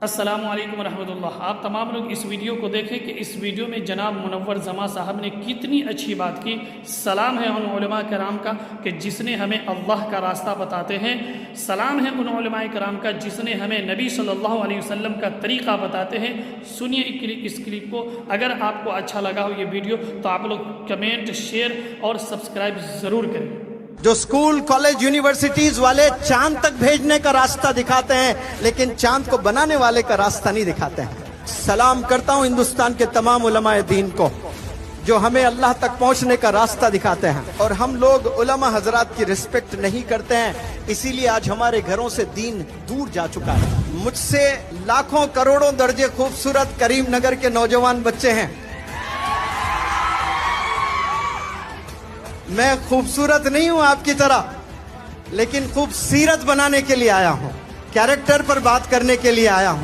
अस्सलामु अलैकुम रहमतुल्लाह। आप तमाम लोग इस वीडियो को देखें कि इस वीडियो में जनाब मुनव्वर जमा साहब ने कितनी अच्छी बात की। सलाम है उन उलमा कराम का कि जिसने हमें अल्लाह का रास्ता बताते हैं। सलाम है उन उलमा कराम का जिसने हमें नबी सल्लल्लाहु अलैहि वसल्लम का तरीक़ा बताते हैं। सुनिए इस क्लिप को। अगर आपको अच्छा लगा हो ये वीडियो तो आप लोग कमेंट, शेयर और सब्सक्राइब ज़रूर करें। जो स्कूल, कॉलेज, यूनिवर्सिटीज वाले चांद तक भेजने का रास्ता दिखाते हैं, लेकिन चांद को बनाने वाले का रास्ता नहीं दिखाते हैं। सलाम करता हूं हिंदुस्तान के तमाम उलमाए दीन को जो हमें अल्लाह तक पहुंचने का रास्ता दिखाते हैं। और हम लोग उलमा हजरात की रिस्पेक्ट नहीं करते हैं, इसीलिए आज हमारे घरों से दीन दूर जा चुका है। मुझसे लाखों करोड़ों दर्जे खूबसूरत करीम नगर के नौजवान बच्चे हैं। मैं खूबसूरत नहीं हूं आपकी तरह, लेकिन खूबसीरत बनाने के लिए आया हूं, कैरेक्टर पर बात करने के लिए आया हूं।